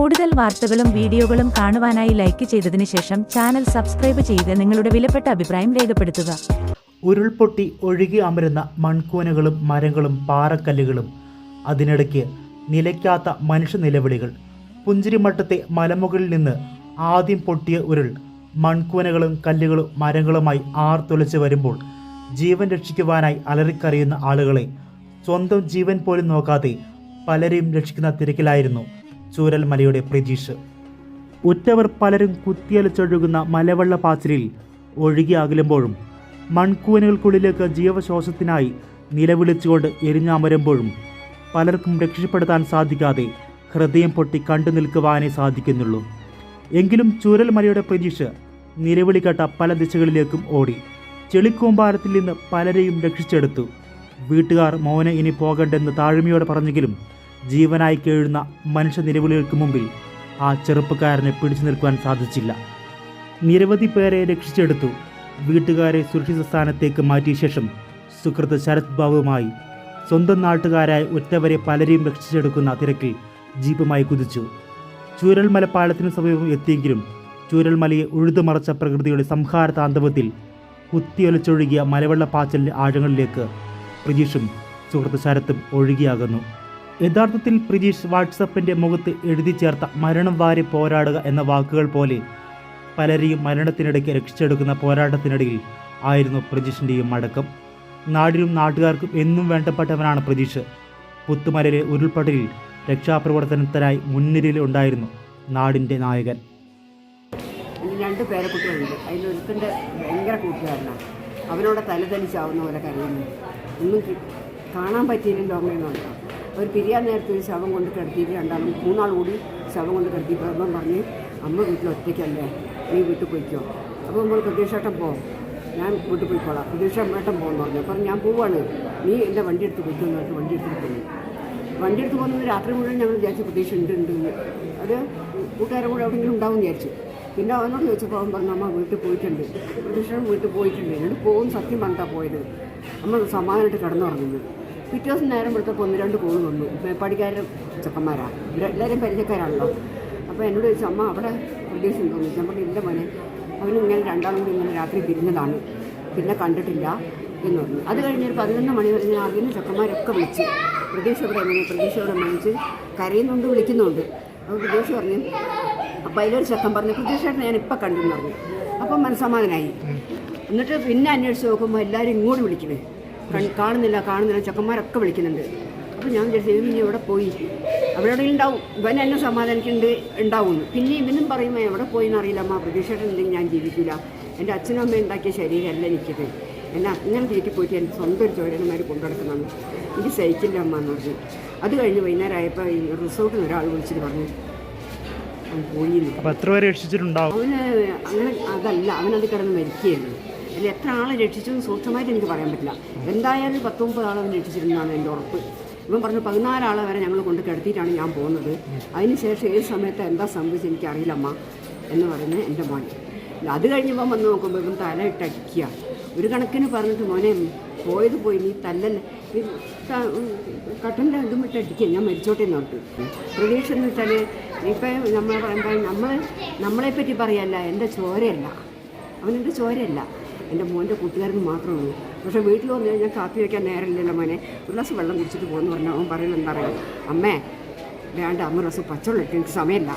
കൂടുതൽ വാർത്തകളും വീഡിയോകളും കാണുവാനായി ലൈക്ക് ചെയ്തതിനു ശേഷം ചാനൽ സബ്സ്ക്രൈബ് ചെയ്ത് നിങ്ങളുടെ വിലപ്പെട്ട അഭിപ്രായം രേഖപ്പെടുത്തുക. ഉരുൾപൊട്ടി ഒഴുകി അമരുന്ന മൺകൂനകളും മരങ്ങളും പാറക്കല്ലുകളും, അതിനിടയ്ക്ക് നിലയ്ക്കാത്ത മനുഷ്യ നിലവിളികൾ. പുഞ്ചിരിമട്ടത്തെ മലമുകളിൽ നിന്ന് ആദ്യം പൊട്ടിയ ഉരുൾ മൺകൂനകളും കല്ലുകളും മരങ്ങളുമായി ആർത്തുലച്ച് വരുമ്പോൾ ജീവൻ രക്ഷിക്കുവാനായി അലറിക്കറിയുന്ന ആളുകളെ സ്വന്തം ജീവൻ പോലും നോക്കാതെ പലരെയും രക്ഷിക്കുന്ന തിരക്കിലായിരുന്നു ചൂരൽമലയുടെ പ്രജീഷ്. ഉറ്റവർ പലരും കുത്തിയലച്ചൊഴുകുന്ന മലവെള്ള പാച്ചിലിൽ ഒഴുകി അകലുമ്പോഴും മൺകൂനകൾക്കുള്ളിലേക്ക് ജീവശ്വാസത്തിനായി നിലവിളിച്ചുകൊണ്ട് എരിഞ്ഞമരുമ്പോഴും പലർക്കും രക്ഷപ്പെടുത്താൻ സാധിക്കാതെ ഹൃദയം പൊട്ടി കണ്ടു നിൽക്കുവാനേ സാധിക്കുന്നുള്ളൂ. എങ്കിലും ചൂരൽമലയുടെ പ്രജീഷ് നിലവിളി കേട്ട പല ദിശകളിലേക്കും ഓടി. ചെളിക്കൂമ്പാരത്തിൽ നിന്ന് പലരെയും രക്ഷിച്ചെടുത്തു. വീട്ടുകാർ മോനെ ഇനി പോകണ്ടെന്ന് താഴ്മയോടെ പറഞ്ഞെങ്കിലും ജീവനായി കേഴുന്ന മനുഷ്യ നിലവിളികൾക്ക് മുമ്പിൽ ആ ചെറുപ്പക്കാരനെ പിടിച്ചു നിൽക്കുവാൻ സാധിച്ചില്ല. നിരവധി പേരെ രക്ഷിച്ചെടുത്തു. വീട്ടുകാരെ സുരക്ഷിത സ്ഥാനത്തേക്ക് മാറ്റിയ ശേഷം സുഹൃത്ത് ശരത് ബാബുവുമായി സ്വന്തം നാട്ടുകാരായ ഒറ്റവരെ പലരെയും രക്ഷിച്ചെടുക്കുന്ന തിരക്കിൽ ജീപ്പുമായി കുതിച്ചു. ചൂരൽമല പാലത്തിന് സമീപം എത്തിയെങ്കിലും ചൂരൽമലയെ ഉഴുതുമറച്ച പ്രകൃതിയുടെ സംഹാര താണ്ഡവത്തിൽ കുത്തിയൊലിച്ചൊഴുകിയ മലവെള്ളപ്പാച്ചലിൻ്റെ ആഴങ്ങളിലേക്ക് പ്രജീഷും സുഹൃത്ത് ശരത്തും ഒഴുകിയാകുന്നു. യഥാർത്ഥത്തിൽ പ്രജീഷ് വാട്സപ്പിൻ്റെ മുഖത്ത് എഴുതി ചേർത്ത മരണം വാരി പോരാടുക എന്ന വാക്കുകൾ പോലെ പലരെയും മരണത്തിനിടയ്ക്ക് രക്ഷിച്ചെടുക്കുന്ന പോരാട്ടത്തിനിടയിൽ ആയിരുന്നു പ്രജീഷിൻ്റെയും മടക്കം. നാടിനും നാട്ടുകാർക്കും എന്നും വേണ്ടപ്പെട്ടവനാണ് പ്രജീഷ്. പുത്തുമലയിലെ ഉരുൾപൊട്ടലിൽ രക്ഷാപ്രവർത്തനത്തിനായി മുൻനിരയിൽ ഉണ്ടായിരുന്നു നാടിൻ്റെ നായകൻ. രണ്ട് പേരക്കുട്ടികളുണ്ട്. അതിലൊരുത്തൻ്റെ ഭയങ്കര കൂട്ടുകാരനാണ്. അവനോട് തലതലിച്ചാവുന്ന പോലെ കരയുന്നു. ഒന്നും കാണാൻ പറ്റിയില്ലല്ലോ അമ്മയെന്നുണ്ട്. അവർ പിരിയാൻ നേരത്തെ ഒരു ശവം കൊണ്ട് കിടത്തിയിട്ട് മൂന്നാൾ കൂടി ശവം കൊണ്ട് കിടത്തിയപ്പോൾ അമ്മ പറഞ്ഞ് അമ്മ വീട്ടിൽ ഒറ്റയ്ക്കല്ലേ, നീ വീട്ടിൽ പോയിക്കോ. അപ്പോൾ നമ്മൾ പ്രതീക്ഷേട്ടൻ പോകും, ഞാൻ വീട്ടിൽ പോയിക്കോളാം, പ്രതീക്ഷേട്ടൻ പോകുമെന്ന് പറഞ്ഞു ഞാൻ പോവാണ്, നീ എൻ്റെ വണ്ടി എടുത്ത് പോയിക്കോ എന്ന് പറഞ്ഞിട്ട് വണ്ടി എടുത്തിട്ട് പോയി. വണ്ടി എടുത്ത് പോകുന്നത് രാത്രി മുഴുവൻ ഞങ്ങൾ വിചാരിച്ചു പ്രതീക്ഷ ഉണ്ട്. അത് കൂട്ടുകാരും കൂടെ എവിടെയെങ്കിലും ഉണ്ടാവും വിചാരിച്ചു. പിന്നെ അവനോട് ചോദിച്ചപ്പോൾ അവൻ പറഞ്ഞു അമ്മ വീട്ടിൽ പോയിട്ടുണ്ട്, പ്രതീക്ഷ വീട്ടിൽ പോയിട്ടുണ്ട്. എന്നോട് പോകും സത്യം പറഞ്ഞിട്ടാണ് പോയത്. അമ്മ സമാധാനമായിട്ട് കിടന്നുറങ്ങുന്നത്. പിറ്റേ ദിവസം നേരം വിളിച്ചപ്പോൾ 1-2 കോൾ വന്നു. മേപ്പാടിക്കാരും ചെക്കന്മാരാണ്, എല്ലാവരും പരിചയക്കാരാണല്ലോ. അപ്പോൾ എന്നോട് ചോദിച്ചു അമ്മ അവിടെ പ്രതീക്ഷ ഉണ്ടോന്ന് ചോദിച്ചു. ഞാൻ പറഞ്ഞു ഇല്ല മോനെ, അവനും ഇങ്ങനെ രണ്ടാളും കൂടി ഇങ്ങനെ രാത്രി പിരിഞ്ഞതാണ്, പിന്നെ കണ്ടിട്ടില്ല എന്ന് പറഞ്ഞു. അത് കഴിഞ്ഞൊരു 11 മണി വരെ ഞാൻ അറിയുന്ന ചെക്കന്മാരൊക്കെ വിളിച്ച് പ്രതീക്ഷ ഇവിടെ വിളിച്ച് കരയുന്നുണ്ട്, വിളിക്കുന്നുണ്ട്. അപ്പോൾ പ്രതീക്ഷ പറഞ്ഞു. അപ്പോൾ അതിലൊരു ചെക്കൻ പറഞ്ഞു പ്രതീക്ഷേട്ടനെ ഞാൻ ഇപ്പം കണ്ടെന്ന് പറഞ്ഞു. അപ്പം മനസ്സമാധാനമായി. എന്നിട്ട് പിന്നെ അന്വേഷിച്ച് നോക്കുമ്പോൾ എല്ലാവരും ഇങ്ങോട്ട് വിളിക്കണേ, കാണുന്നില്ല ചെക്കന്മാരൊക്കെ വിളിക്കുന്നുണ്ട്. അപ്പോൾ ഞാൻ വിചാരിച്ചു ഇനി എവിടെ പോയി, അവിടെ ഉണ്ടാവും, ഇവൻ എന്നെ സമാധാനിക്കുന്നുണ്ട് ഉണ്ടാവുമെന്ന്. പിന്നെ ഇവനും പറയുമ്പോൾ എവിടെ പോയി എന്നറിയില്ല അമ്മ, പ്രതീക്ഷേട്ടൻ ഉണ്ടെങ്കിൽ ഞാൻ ജീവിക്കില്ല, എൻ്റെ അച്ഛനും അമ്മയും ഉണ്ടാക്കിയ ശരീരമല്ല എനിക്കത്, എന്നെ അങ്ങനെ തീറ്റി പോയിട്ട് എൻ്റെ സ്വന്തം ഒരു ചോരന്മാർ കൊണ്ടുനടക്കുന്നതാണ്, എനിക്ക് സഹിക്കില്ല അമ്മ എന്ന് പറഞ്ഞു. അത് കഴിഞ്ഞ് വൈകുന്നേരം ആയപ്പോൾ ഈ റിസോർട്ടിൽ നിന്ന് ഒരാൾ വിളിച്ചിട്ട് പറഞ്ഞു പോയിന്ന്. അവന് അങ്ങനെ അതല്ല, അവനത് കിടന്ന് മരിക്കുകയായിരുന്നു. അതിൽ എത്ര ആളെ രക്ഷിച്ചെന്ന് സൂക്ഷ്മമായിട്ട് എനിക്ക് പറയാൻ പറ്റില്ല. എന്തായാലും 10-30 ആളെ അവൻ രക്ഷിച്ചിരുന്നതാണ് എൻ്റെ ഉറപ്പ്. ഇവൻ പറഞ്ഞു 14 ആളെ വരെ ഞങ്ങൾ കൊണ്ട് കിടത്തിയിട്ടാണ് ഞാൻ പോകുന്നത്, അതിനുശേഷം ഏത് സമയത്ത് എന്താ സംഭവിച്ചത് എനിക്കറിയില്ലമ്മ എന്ന് പറയുന്നത് എൻ്റെ മോൻ. അത് കഴിഞ്ഞപ്പോൾ വന്ന് നോക്കുമ്പോൾ ഇവൻ തല ഇട്ടടിക്കുക. ഒരു കണക്കിന് പറഞ്ഞിട്ട് മോനെ പോയത് പോയി, നീ തല്ലല്ലേ, ഈ കട്ടൻ്റെ ഇതും ഇട്ടടിക്കുക, ഞാൻ മരിച്ചോട്ടെ എന്ന് പറഞ്ഞു. പ്രതീക്ഷ എന്ന് വെച്ചാൽ ഇപ്പം നമ്മൾ പറയുമ്പോൾ നമ്മളെപ്പറ്റി പറയല്ല, എൻ്റെ ചോരയല്ല, അവനെൻ്റെ ചോരയല്ല, എൻ്റെ മോൻ്റെ കൂട്ടുകാരന് മാത്രമേ ഉള്ളൂ. പക്ഷേ വീട്ടിൽ വന്നു കഴിഞ്ഞാൽ കാപ്പി വയ്ക്കാൻ നേരമില്ലല്ലോ മോനെ, ഒരു ഗ്ലാസ് വെള്ളം കുടിച്ചിട്ട് പോകുമെന്ന് പറഞ്ഞാൽ അവൻ പറയുന്നത് എന്താ പറയുക, അമ്മേ വേണ്ട അമ്മ ഗ്ലാസ് പച്ചവെള്ളം ഇട്ട് എനിക്ക് സമയമില്ല,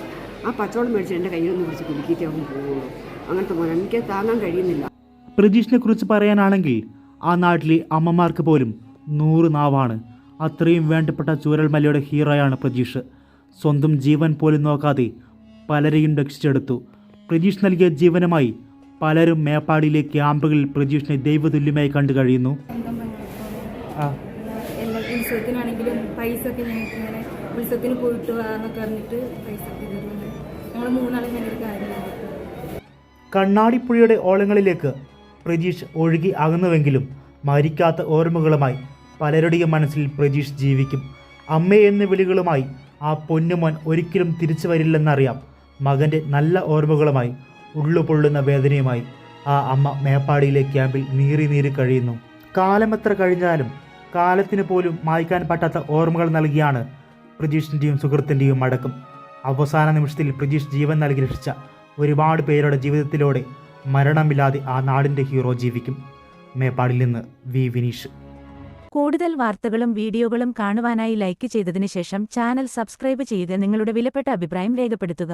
ആ പച്ചവെള്ളം മേടിച്ച് എൻ്റെ കയ്യിലൊന്ന് പിടിച്ച് കുലുക്കിയിട്ട് അവൻ പോകുള്ളൂ. അങ്ങനത്തെ മോനെ എനിക്ക് താങ്ങാൻ കഴിയുന്നില്ല. പ്രജീഷിനെ കുറിച്ച് പറയാനാണെങ്കിൽ ആ നാട്ടിലെ അമ്മമാർക്ക് പോലും 100 നാവാണ്. അത്രയും വേണ്ടപ്പെട്ട ചൂരൽമലയുടെ ഹീറോയാണ് പ്രജീഷ്. സ്വന്തം ജീവൻ പോലും നോക്കാതെ പലരെയും രക്ഷിച്ചെടുത്തു. പ്രജീഷ് നൽകിയ ജീവനുമായി പലരും മേപ്പാടിയിലെ ക്യാമ്പുകളിൽ പ്രജീഷിനെ ദൈവതുല്യമായി കണ്ടു കഴിയുന്നു. ഉത്സവത്തിനാണെങ്കിലും പൈസ ഒക്കെ ഞങ്ങൾക്ക് ഇങ്ങനെ ഉത്സവത്തിന് പോയിട്ട് എന്നൊക്കെ പറഞ്ഞിട്ട് പൈസ ഞങ്ങൾ 3 ആളെ ഞാനൊരു കാര്യമില്ല. കണ്ണാടിപ്പുഴയുടെ ഓളങ്ങളിലേക്ക് പ്രജീഷ് ഒഴുകി അകന്നുവെങ്കിലും മരിക്കാത്ത ഓർമ്മകളുമായി പലരുടെയും മനസ്സിൽ പ്രജീഷ് ജീവിക്കും. അമ്മേ എന്ന വിളികളുമായി ആ പൊന്നുമോൻ ഒരിക്കലും തിരിച്ചു വരില്ലെന്നറിയാം. മകൻ്റെ നല്ല ഓർമ്മകളുമായി ഉള്ളുപൊള്ളുന്ന വേദനയുമായി ആ അമ്മ മേപ്പാടിയിലെ ക്യാമ്പിൽ നീറി കഴിയുന്നു. കാലമെത്ര കഴിഞ്ഞാലും കാലത്തിന് പോലും മായ്ക്കാൻ പറ്റാത്ത ഓർമ്മകൾ നൽകിയാണ് പ്രജീഷിൻ്റെയും സുഹൃത്തിൻ്റെയും മടക്കം. അവസാന നിമിഷത്തിൽ പ്രജീഷ് ജീവൻ നൽകി രക്ഷിച്ച ഒരുപാട് പേരുടെ ജീവിതത്തിലൂടെ മരണമില്ലാതെ ആ നാടിൻ്റെ ഹീറോ ജീവിക്കും. മേപ്പാടിൽ നിന്ന് വി വിനീഷ്. കൂടുതൽ വാർത്തകളും വീഡിയോകളും കാണുവാനായി ലൈക്ക് ചെയ്തതിന് ശേഷം ചാനൽ സബ്സ്ക്രൈബ് ചെയ്യുക. നിങ്ങളുടെ വിലപ്പെട്ട അഭിപ്രായം രേഖപ്പെടുത്തുക.